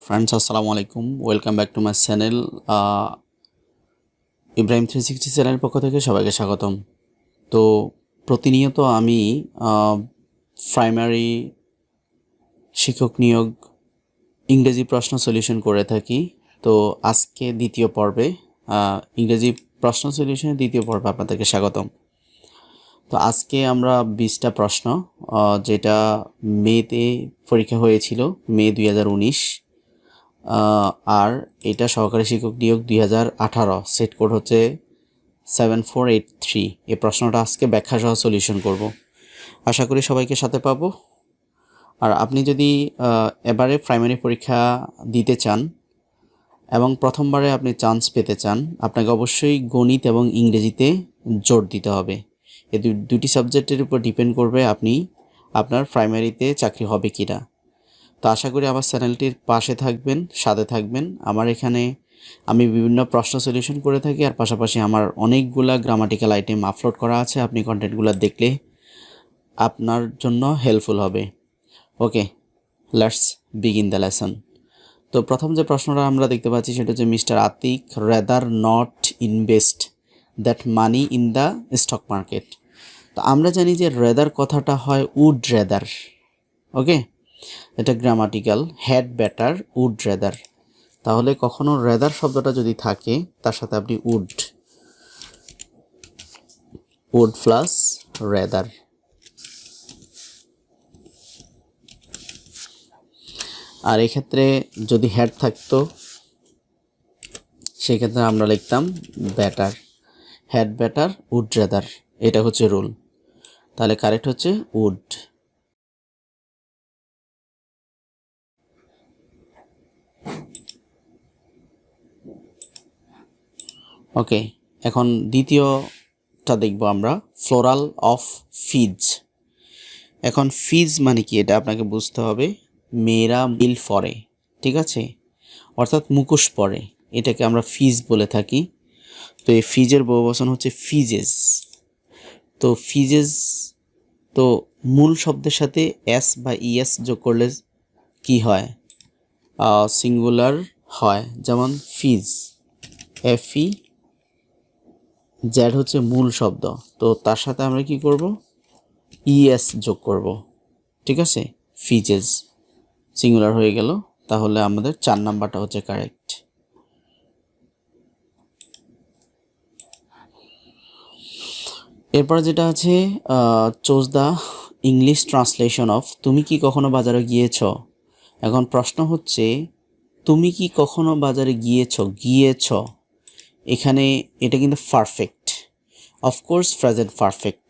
Friends, assalamu alaikum. Welcome back to my channel. Ibrahim 360 চ্যানেলের পক্ষ থেকে সবাইকে স্বাগতম। তো প্রতিনিয়ত আমি প্রাইমারি শিক্ষক নিয়োগ ইংরেজি প্রশ্ন সলিউশন করে থাকি। তো আজকে দ্বিতীয় পর্বে ইংরেজি প্রশ্ন সলিউশনের দ্বিতীয় পর্বে আপনাদেরকে স্বাগতম। তো আজকে আমরা 20টা প্রশ্ন যেটা মেতে পরীক্ষা হয়েছিল, মে 2019, আর এটা সহকারী শিক্ষক নিয়োগ 2018, সেট কোড হচ্ছে 7483। এই প্রশ্নটা আজকে ব্যাখ্যা সহ সলিউশন করব। আশা করি সবাইকে সাথে পাবো। আর আপনি যদি এবারে প্রাইমারি পরীক্ষা দিতে চান এবং প্রথমবারে আপনি চান্স পেতে চান, আপনাকে অবশ্যই গণিত এবং ইংরেজিতে জোর দিতে হবে। এই দুটি সাবজেক্টের উপর ডিপেন্ড করবে আপনি আপনার প্রাইমারিতে চাকরি হবে কি না। তো আশা করি আমার চ্যানেলটির পাশে থাকবেন, সাথে থাকবেন। আমার এখানে আমি বিভিন্ন প্রশ্ন সলিউশন করে থাকি, আর পাশাপাশি আমার অনেকগুলা গ্রামাটিক্যাল আইটেম আপলোড করা আছে। আপনি কন্টেন্টগুলো দেখলে আপনার জন্য হেল্পফুল হবে। Okay, let's begin the lesson. তো প্রথম যে প্রশ্নটা আমরা দেখতে পাচ্ছি সেটা হচ্ছে, mister Atik rather not invest that money in the stock market. তো আমরা জানি যে রেদার কথাটা হয় উড রেদার। ওকে, এটা grammatical, had better, would rather. তাহলে কখনো রেদার শব্দটা যদি থাকে তার সাথে আপনি উড প্লাস রেদার। আর এক্ষেত্রে যদি হ্যাড থাকতো সেক্ষেত্রে আমরা লিখতাম better, had better, would rather. এটা হচ্ছে রুল। তাহলে কারেক্ট হচ্ছে উড। ওকে, এখন দ্বিতীয়টা দেখব আমরা, ফ্লোরাল অফ ফিজ। এখন ফিজ মানে কি এটা আপনাকে বুঝতে হবে। মেয়েরা মিল পরে, ঠিক আছে, অর্থাৎ মুখোশ পরে, এটাকে আমরা ফিজ বলে থাকি। তো এই ফিজের বহুবচন হচ্ছে ফিজেস। তো ফিজেস, তো মূল শব্দের সাথে এস বা ইএস যোগ করলে কি হয়? সিঙ্গুলার হয়। যেমন ফিজ, এফি জ্যাড হচ্ছে মূল শব্দ, তো তার সাথে আমরা কি করব? ইএস যোগ করব, ঠিক আছে। ফিজেস সিঙ্গুলার হয়ে গেল। তাহলে আমাদের 4 নাম্বারটা হচ্ছে কারেক্ট। এরপর যেটা আছে, choose the English translation of তুমি কি কখনো বাজারে গিয়েছ। এখন প্রশ্ন হচ্ছে, তুমি কি কখনো বাজারে গিয়েছ। এখানে এটা কিন্তু পারফেক্ট, অফকোর্স প্রেজেন্ট পারফেক্ট।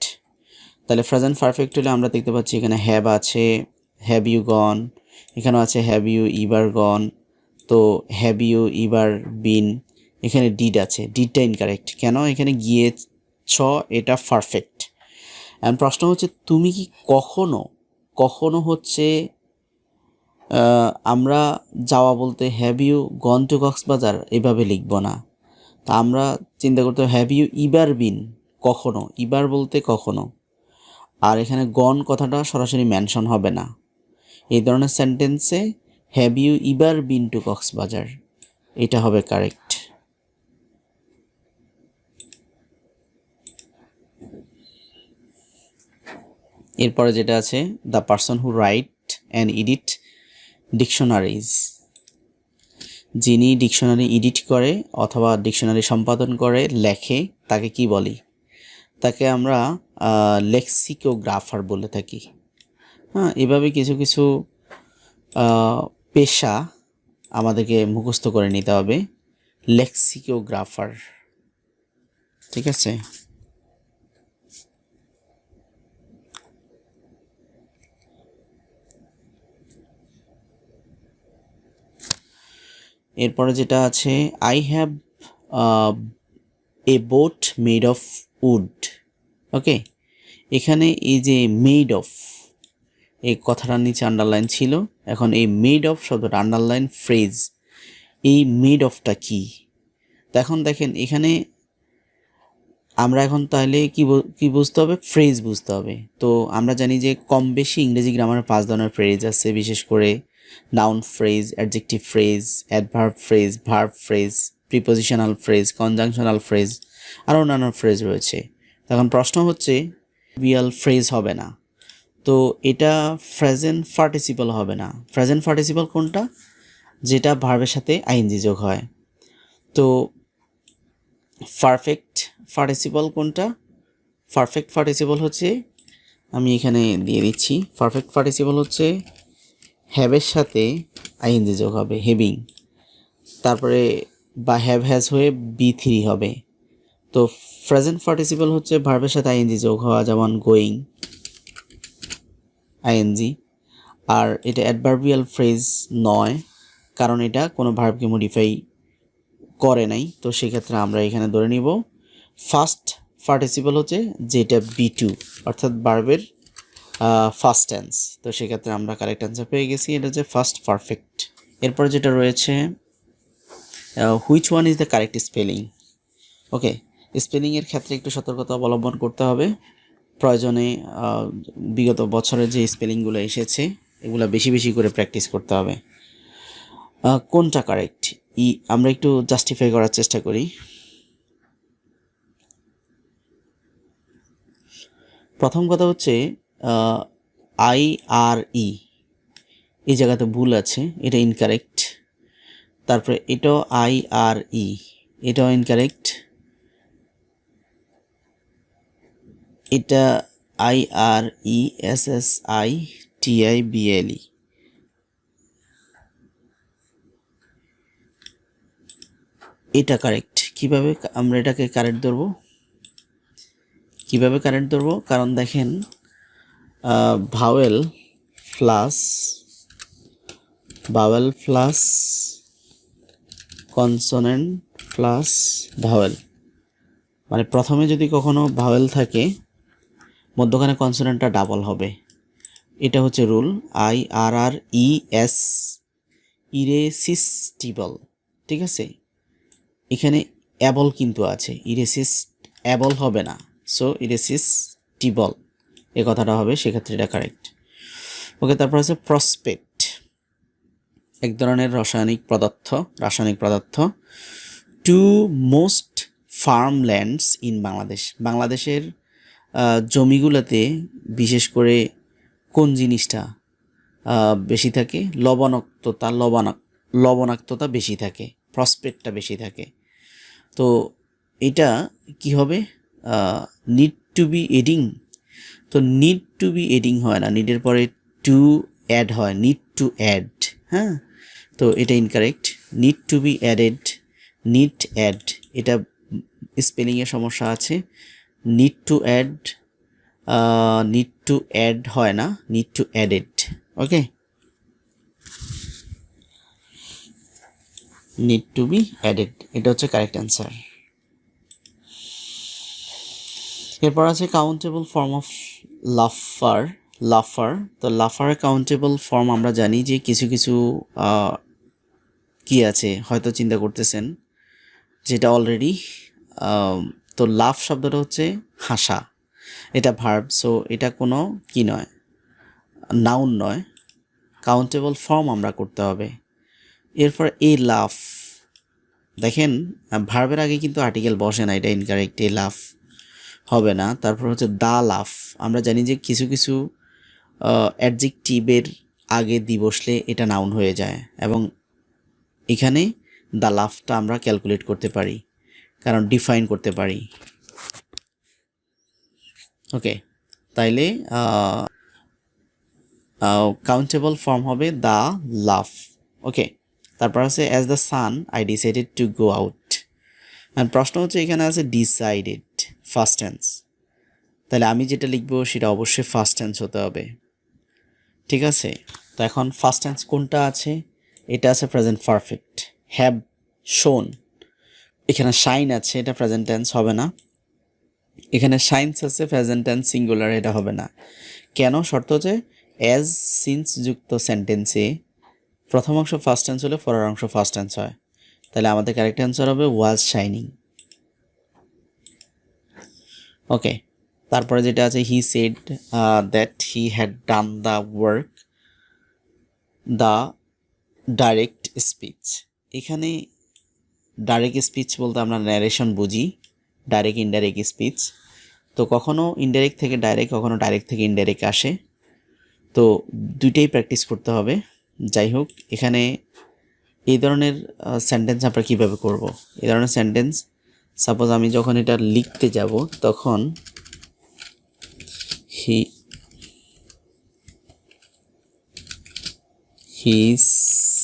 তাহলে প্রেজেন্ট পারফেক্ট হলে আমরা দেখতে পাচ্ছি এখানে হ্যাভ আছে, হ্যাভ ইউ গন, এখানেও আছে হ্যাভ ইউ ইভার গন। তো হ্যাভ ইউ ইভার বিন, এখানে ডিড আছে, ডিডটা ইনকারেক্ট। কেন? এখানে গিয়েছ এটা পারফেক্ট। এখন প্রশ্ন হচ্ছে, তুমি কি কখনো হচ্ছে আমরা যাওয়া বলতে have you gone to Cox's Bazar এভাবে লিখব না। তা আমরা চিন্তা করতে হবে, হ্যাভ ইউ ইভার বিন, কখনো, ইভার বলতে কখনো। আর এখানে গন কথাটা সরাসরি মেনশন হবে না। এই ধরনের সেন্টেন্সে have you ever been to Cox's Bazar, এটা হবে কারেক্ট। এরপরে যেটা আছে, the person who write and edit dictionaries. যিনি ডিকশনারি এডিট করে অথবা ডিকশনারি সম্পাদন করে, লেখে, তাকে কি বলি? তাকে আমরা লেক্সিকোগ্রাফার বলে থাকি। হ্যাঁ, এভাবে কিছু কিছু পেশা আমাদেরকে মুখস্থ করে নিতে হবে। লেক্সিকোগ্রাফার, ঠিক আছে। এরপরে যেটা আছে, I have a boat made of wood. Okay, এখানে এই যে মেড অফ, এই কথাটার নিচে আন্ডারলাইন ছিল। এখন এই মেড অফ শব্দটা আন্ডারলাইন ফ্রেজ, এই মেড অফটা কি? তো এখন দেখেন এখানে আমরা এখন তাহলে কি বুঝতে হবে? ফ্রেজ বুঝতে হবে। তো আমরা জানি যে কম বেশি ইংরেজি গ্রামারে 5 ধরনের ফ্রেজ আছে, বিশেষ করে noun phrase, adjective phrase, adverb phrase, verb phrase, prepositional phrase, conjunctional phrase, আরও নানান ফ্রেজ রয়েছে। তখন প্রশ্ন হচ্ছে বিয়াল ফ্রেজ হবে না, তো এটা প্রেজেন্ট পার্টিসিপল হবে না। প্রেজেন্ট পার্টিসিপল কোনটা? যেটা ভার্বের সাথে আইএনজি যোগ হয়। তো পারফেক্ট পার্টিসিপল কোনটা? পারফেক্ট পার্টিসিপল হচ্ছে, আমি এখানে দিয়ে দিচ্ছি, পারফেক্ট পার্টিসিপল হচ্ছে হ্যাভের সাথে আইএনজি যোগ হবে, হ্যাভিং, তারপরে বা হ্যাভ হ্যাজ হয়ে B3 হবে। তো প্রেজেন্ট পার্টিসিপল হচ্ছে ভার্বের সাথে আইএনজি যোগ হওয়া, যেমন গোয়িং, আইএনজি। আর এটা অ্যাডভার্বিয়াল ফ্রেজ নয়, কারণ এটা কোনো ভার্বকে মডিফাই করে নাই। তো সেক্ষেত্রে আমরা এখানে ধরে নিব ফার্স্ট পার্টিসিপল হচ্ছে যেটা B2, অর্থাৎ ভার্বের ফার্স্ট টেন্স। তো সেক্ষেত্রে আমরা কারেক্ট অ্যান্সার পেয়ে গেছি, এটা হচ্ছে ফার্স্ট পারফেক্ট। এরপর যেটা রয়েছে which one is the correct spelling. Okay, স্পেলিংয়ের ক্ষেত্রে একটু সতর্কতা অবলম্বন করতে হবে। প্রয়োজনে বিগত বছরের যে স্পেলিংগুলো এসেছে এগুলো বেশি বেশি করে প্র্যাকটিস করতে হবে। কোনটা কারেক্ট আমরা একটু জাস্টিফাই করার চেষ্টা করি। প্রথম কথা হচ্ছে IRE, এই জায়গাতে ভুল আছে, এটা ইনকারেক্ট। তারপরে এটাও IRE, এটাও ইনকারেক্ট। এটা IRESSITIBLE, এটা কারেক্ট। কিভাবে আমরা এটাকে কারেক্ট ধরবো? কারণ দেখেন vowel plus consonant plus vowel, মানে প্রথমে যদি কখনো ভাওয়েল থাকে মধ্যখানে কনসোনেন্টটা ডাবল হবে, এটা হচ্ছে রুল। IRRES, ইরেসিস্টিবল, ঠিক আছে। এখানে অ্যাবল কিন্তু আছে, অ্যাবল হবে না, সো ইরেসিস্টিবল এ কথাটা হবে, সেক্ষেত্রে এটা কারেক্ট। ওকে, তারপর আছে প্রসপেক্ট, এক ধরনের রাসায়নিক পদার্থ। টু মোস্ট ফার্মল্যান্ডস ইন বাংলাদেশের জমিগুলোতে বিশেষ করে কোন জিনিসটা বেশি থাকে? লবণাক্ততা বেশি থাকে, প্রসপেক্টটা বেশি থাকে। তো এটা কি হবে? Need to be adding. তো নিড টু বি এডিং হয় না, নিডের পরে টু অ্যাড হয়, নিড টু অ্যাড। হ্যাঁ, তো এটা incorrect. Need to be added, need add, এটা স্পেলিংয়ের সমস্যা আছে। নিড টু অ্যাড হয় না, need to added. Okay, need to be added, এটা হচ্ছে কারেক্ট অ্যান্সার। এরপর আছে কাউন্টেবল ফর্ম অফ লাফার। তো লাফার কাউন্টেবল ফর্ম আমরা জানি যে কিছু কি আছে হয়তো চিন্তা করতেছেন, যেটা অলরেডি। তো লাফ শব্দটা হচ্ছে হাসা, এটা ভার্ব, সো এটা কোনো কি নয়, নাউন নয়, কাউন্টেবল ফর্ম আমরা করতে হবে। এরপর এই লাফ, দেখেন ভার্বের আগে কিন্তু আর্টিকেল বসে না, এটা ইনকারেক্ট, এই লাফ হবে না। তারপর হচ্ছে দা লাফ, আমরা জানি যে কিছু অ্যাডজেক্টিভের আগে দি বসলে এটা নাউন হয়ে যায়, এবং এখানে দা লাফটা আমরা ক্যালকুলেট করতে পারি, কারণ ডিফাইন করতে পারি। ওকে, তাইলে কাউন্টেবল ফর্ম হবে দা লাফ। ওকে, তারপর আছে as the sun I decided to go out. And প্রশ্ন হচ্ছে এখানে আছে ডিসাইডেড ফার্স্ট টেন্স, তাহলে আমি যেটা লিখবো সেটা অবশ্যই ফার্স্ট টেন্স হতে হবে, ঠিক আছে। তো এখন ফার্স্ট টেন্স কোনটা আছে? এটা আছে প্রেজেন্ট পারফেক্ট, হ্যাভ শোন। এখানে শাইন আছে, এটা প্রেজেন্ট টেন্স হবে না। এখানে শাইন্স আছে, প্রেজেন্ট টেন্স সিঙ্গুলার, এটা হবে না। কেন? শর্ত হচ্ছে অ্যাজ সিন্স যুক্ত সেন্টেন্সে প্রথম অংশ ফার্স্ট টেন্স হলে পরের অংশ ফার্স্ট টেন্স হয়, তাহলে আমাদের কারেক্ট অ্যান্সার হবে ওয়াজ শাইনিং। ওকে, তারপরে যেটা আছে he said that he had done the work, the direct speech. এখানে ডাইরেক্ট স্পিচ বলতে আমরা ন্যারেশন বুঝি, ডাইরেক্ট ইনডাইরেক্ট স্পিচ। তো কখনো ইনডাইরেক্ট থেকে ডাইরেক্ট, কখনো ডাইরেক্ট থেকে ইনডাইরেক্ট আসে। তো দুইটাই প্র্যাকটিস করতে হবে। যাই হোক, এখানে এই ধরনের সেন্টেন্স আমরা কীভাবে করব? এই ধরনের সেন্টেন্স সাপোজ আমি যখন এটা লিখতে যাব তখন হি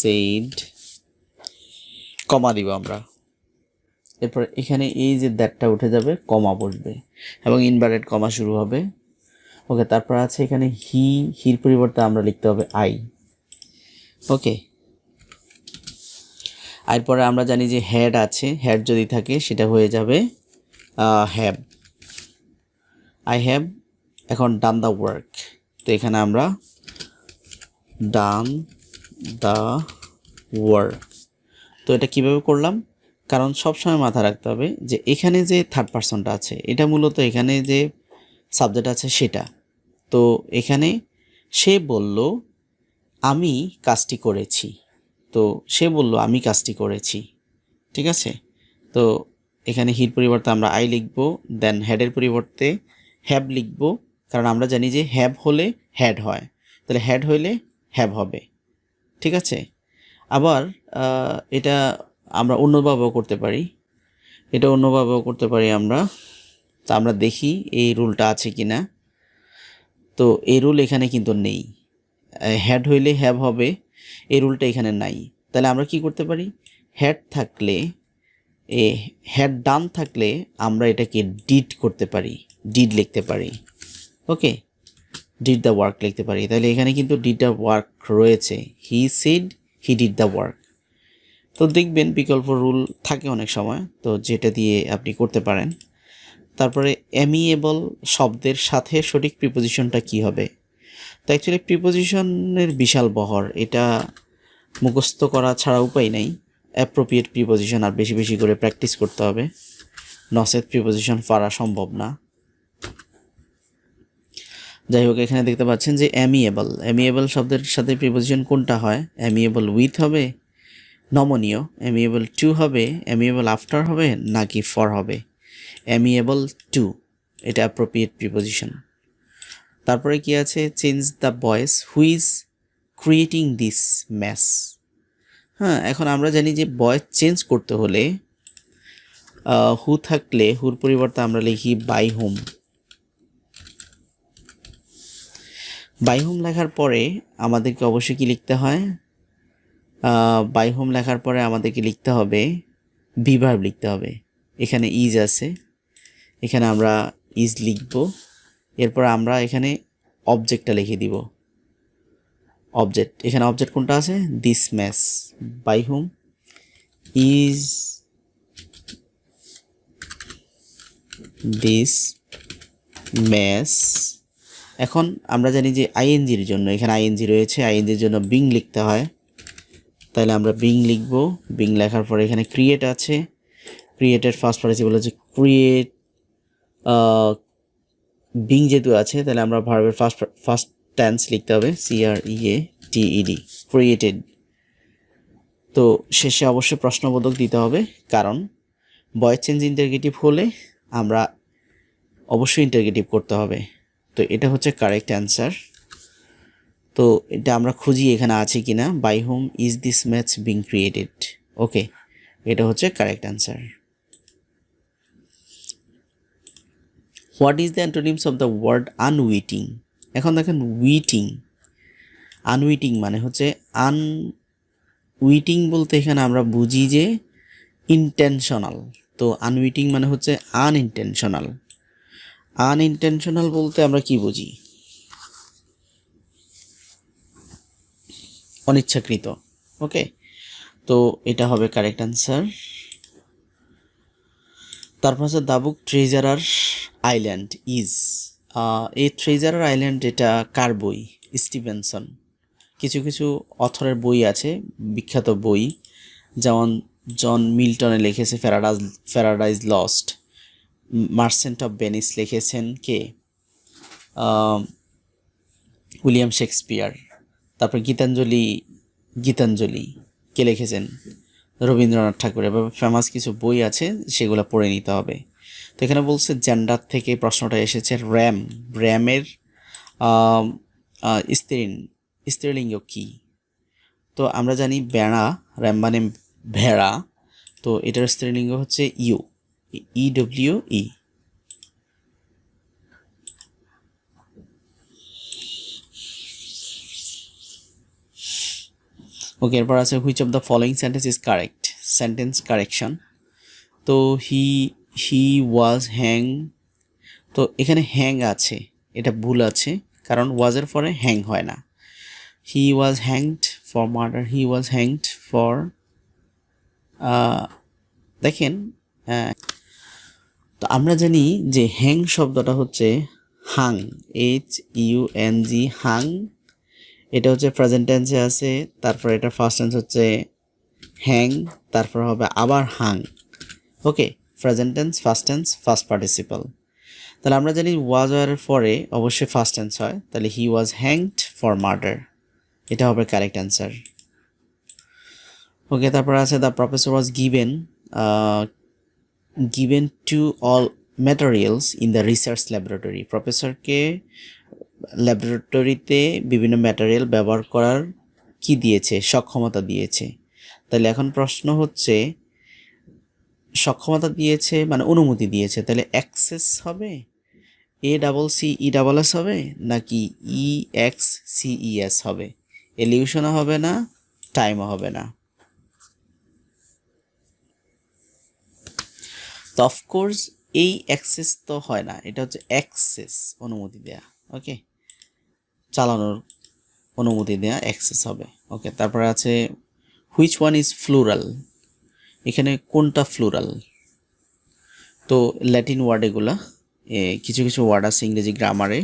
সেইড, কমা দিব আমরা, এরপর এখানে এই যে দ্যাটটা উঠে যাবে, কমা বসবে এবং ইনভার্টেড কমা শুরু হবে। ওকে, তারপর আছে এখানে হির পরিবর্তে আমরা লিখতে হবে আই। ওকে, এরপরে আমরা জানি যে হ্যাড আছে, হ্যাড যদি থাকে সেটা হয়ে যাবে হ্যাভ। আই হ্যাভ এখন ডান দ্য ওয়ার্ক, তো এখানে আমরা ডান দ্য ওয়ার্ক। তো এটা কিভাবে করলাম? কারণ সবসময় মাথায় রাখতে হবে যে এখানে যে থার্ড পারসনটা আছে এটা মূলত এখানে যে সাবজেক্ট আছে সেটা। তো এখানে সে বলল আমি কাজটি করেছি, তো সে বলল আমি কাজটি করেছি, ঠিক আছে। তো এখানে হির পরিবর্তে আমরা আই লিখব, দেন হ্যাডের পরিবর্তে হ্যাভ লিখব, কারণ আমরা জানি যে হ্যাভ হলে হ্যাড হয়, তাহলে হ্যাড হইলে হ্যাভ হবে, ঠিক আছে। আবার এটা আমরা অন্যভাবেও করতে পারি, আমরা। তা আমরা দেখি এই রুলটা আছে কি না। তো এই রুল এখানে কিন্তু নেই, হ্যাড হইলে হ্যাভ হবে, এই রুলটা এখানে নাই। তাহলে আমরা কি করতে পারি? হ্যাড থাকলে, হ্যাড ডান থাকলে আমরা এটাকে ডিড করতে পারি, ডিড লিখতে পারি। ওকে, ডিড দ্য ওয়ার্ক লিখতে পারি। তাহলে এখানে কিন্তু ডিড দ্য ওয়ার্ক রয়েছে, he said he did the work. তো দেখবেন বিকল্প রুল থাকে অনেক সময়, তো যেটা দিয়ে আপনি করতে পারেন। তারপরে অ্যামিয়েবল শব্দের সাথে সঠিক প্রিপোজিশনটা কি হবে? তো অ্যাকচুয়ালি প্রিপোজিশনের বিশাল বহর, এটা মুখস্থ করা ছাড়া উপায় নাই। অ্যাপ্রোপ্রিয়েট প্রিপোজিশন আর বেশি বেশি করে প্র্যাকটিস করতে হবে, নসেট প্রিপোজিশন পারা সম্ভব না। যাই হোক, এখানে দেখতে পাচ্ছেন যে অ্যামিয়েবল শব্দের সাথে প্রিপোজিশন কোনটা হয়? অ্যামিয়েবল উইথ হবে, নমনীয়, অ্যামিয়েবল টু হবে, অ্যামিয়েবল আফটার হবে, নাকি ফর হবে? অ্যামিয়েবল টু, এটা অ্যাপ্রোপ্রিয়েট প্রিপোজিশন। তারপরে কি আছে? Change the voice who is creating this mace. হ্যাঁ, এখন আমরা জানি যে ভয়েস চেঞ্জ করতে হলে হু থাকলে হুর পরিবর্তে আমরা লিখি বাই হোম। বাই হোম লেখার পরে আমাদেরকে অবশ্যই কি লিখতে হয়? বাই হোম লেখার পরে আমাদেরকে লিখতে হবে ভিভার্ব লিখতে হবে। এখানে ইজ আছে, এখানে আমরা ইজ লিখব, এরপর আমরা এখানে অবজেক্টটা লিখে দিব। অবজেক্ট, এখানে অবজেক্ট কোনটা আছে? This mess, by home is this mess. এখন আমরা জানি যে আইএনজির জন্য এখানে আইএনজি রয়েছে, আইএনজির জন্য বিং লিখতে হয়, তাহলে আমরা বিং লিখব। বিং লেখার পরে এখানে ক্রিয়েট আছে, ক্রিয়েটের ফার্স্ট পার্টিসিপল হচ্ছে ক্রিয়েট। বিং যেহেতু আছে তাহলে আমরা ভার্বের ফার্স্ট টেন্স লিখতে হবে, CREATED, ক্রিয়েটেড। তো শেষে অবশ্যই প্রশ্নবোধক দিতে হবে, কারণ ভয়েস চেঞ্জ ইন্টারগেটিভ হলে আমরা অবশ্যই ইন্টারগেটিভ করতে হবে। তো এটা হচ্ছে কারেক্ট অ্যান্সার। তো এটা আমরা খুঁজি এখানে আছে কি না, by home is this match being created. Okay, এটা হচ্ছে correct answer. What is the antonyms of the word unwitting? এখন দেখেন উইটিং, আনউইটিং মানে হচ্ছে উইটিং বলতে এখানে আমরা বুঝি যে ইন্টেনশনাল, তো আনউইটিং মানে হচ্ছে আনইনটেনশনাল। আনইনটেনশনাল বলতে আমরা কি বুঝি? অনিচ্ছাকৃত। ওকে, তো এটা হবে কারেক্ট অ্যান্সার। তারপর হচ্ছে the book treasurer island is, এই ট্রেজারার আইল্যান্ড এটা কার বই? স্টিভেনসন। কিছু কিছু অথরের বই আছে, বিখ্যাত বই, যেমন জন মিল্টনে লিখেছে paradise lost, merchant of Venice লিখেছেন কে? William Shakespeare. তারপর গীতাঞ্জলি গীতাঞ্জলি কে লিখেছেন? রবীন্দ্রনাথ ঠাকুর। এভাবে ফেমাস কিছু বই আছে, সেগুলো পড়ে নিতে হবে। তো এখানে বলছে জেন্ডার থেকে প্রশ্নটা এসেছে। র্যামের স্ত্রীলিঙ্গ কি? তো আমরা জানি বেড়া, র্যাম মানে ভেড়া, তো এটার স্ত্রীলিঙ্গ হচ্ছে ইডব্লিউ ওকে, এরপর আছে which of the following sentence is correct? Sentence correction. তো হি ওয়াজ হ্যাং, তো এখানে হ্যাং আছে, এটা ভুল আছে, কারণ ওয়াজের পরে হ্যাং হয় না। He was hanged for murder, he was hanged for, দেখেন, তো আমরা জানি যে হ্যাং শব্দটা হচ্ছে হাং, HUNG, হাং। এটা হচ্ছে প্রেজেন্ট টেন্সে আছে, তারপর এটা ফার্স্ট টেন্স হচ্ছে হ্যাং, তারপর হবে আবার hung. Okay, present tense, past tense, past participle. তাহলে আমরা জানি ওয়াজ এর পরে অবশ্যই ফার্স্ট টেন্স হয়, তাহলে he was hanged for murder, এটা হবে কারেক্ট অ্যান্সার। ওকে, তারপর আছে the professor was given to all materials in the research laboratory. প্রফেসরকে ল্যাবরেটরিতে বিভিন্ন ম্যাটেরিয়াল ব্যবহার করার কি দিয়েছে? সক্ষমতা দিয়েছে। তাহলে এখন প্রশ্ন হচ্ছে সক্ষমতা দিয়েছে মানে অনুমতি দিয়েছে, তাহলে অ্যাক্সেস হবে, ACCESS হবে, নাকি EXCES হবে? এলিউশনও হবে না, টাইমও হবে না। তো অফকোর্স এই অ্যাক্সেস তো হয় না, এটা হচ্ছে অ্যাক্সেস, অনুমতি দেয়া। ওকে, চালানোর অনুমতি দেয়া অ্যাক্সেস হবে। ওকে, তারপরে আছে হুইচ ওয়ান ইজ ফ্লুরাল? এখানে কোনটা ফ্লুরাল? তো ল্যাটিন ওয়ার্ড এগুলা, কিছু কিছু ওয়ার্ড আছে ইংরেজি গ্রামারে,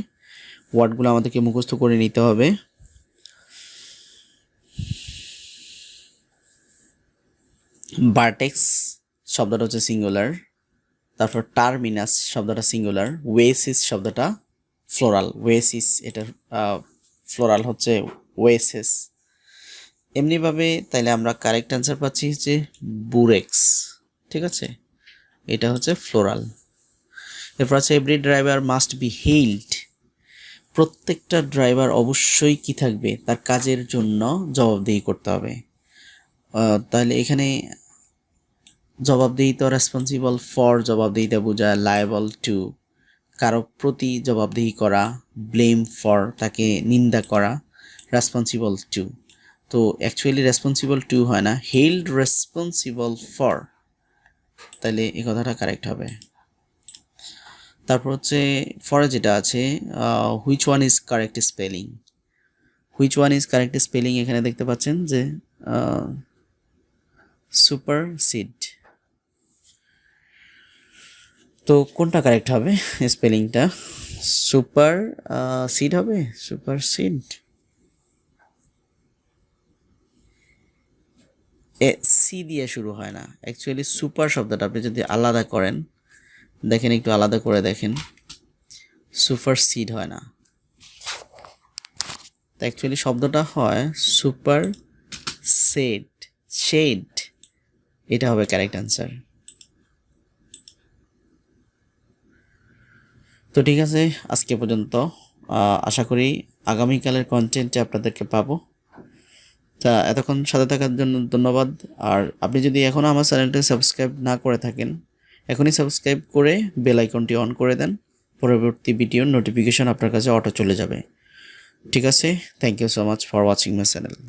ওয়ার্ডগুলো আমাদেরকে মুখস্থ করে নিতে হবে। ভার্টেক্স শব্দটা হচ্ছে সিঙ্গুলার, তারপর টার্মিনাস শব্দটা সিঙ্গুলার, ওয়েসিস শব্দটা ফ্লোরাল, ওয়েসিস এটা ফ্লোরাল হচ্ছে ওয়েসেস। এমনিভাবে তাইলে আমরা কারেক্ট অ্যান্সার পাচ্ছি হচ্ছে বুরেক্স। ঠিক আছে, এটা হচ্ছে ফ্লোরাল। এরপর আছে এভরি ড্রাইভার মাস্ট বি হেইলড। প্রত্যেকটা ড্রাইভার অবশ্যই কি থাকবে? তার কাজের জন্য জবাবদিহি করতে হবে। তাহলে এখানে জবাবদিহিতা, রেসপন্সিবল ফর জবাবদিহিতা বোঝায়, লায়াবল টু কারো প্রতি জবাবদিহি করা, ব্লেম ফর তাকে নিন্দা করা, রেসপন্সিবল টু। তো অ্যাকচুয়ালি রেসপন্সিবল টু হয় না, হেল্ড রেসপন্সিবল ফর, তাহলে এই কথাটা কারেক্ট হবে। তারপর হচ্ছে ফরে যেটা আছে which one is correct spelling? Which one is correct spelling এখানে দেখতে পাচ্ছেন যে সুপারসিড। তো কোনটা কারেক্ট হবে স্পেলিংটা? সুপার সিড হবে, সুপারসিড। সি দিয়ে শুরু হয় না অ্যাকচুয়ালি। সুপার শব্দটা আপনি যদি আলাদা করেন, দেখেন একটু আলাদা করে দেখেন, সুপারসিড হয় না, তো অ্যাকচুয়ালি শব্দটা হয় সুপার শেড, এটা হবে কারেক্ট অ্যান্সার। তো ঠিক আছে, আজকে পর্যন্ত। আশা করি আগামীকালের কন্টেন্টে আপনাদেরকে পাবো। তা এতক্ষণ সাথে থাকার জন্য ধন্যবাদ। আর আপনি যদি এখনও আমার চ্যানেলটি সাবস্ক্রাইব না করে থাকেন, এখনই সাবস্ক্রাইব করে বেল আইকনটি অন করে দেন, পরবর্তী ভিডিওর নোটিফিকেশন আপনার কাছে অটো চলে যাবে। ঠিক আছে, thank you so much for watching my channel.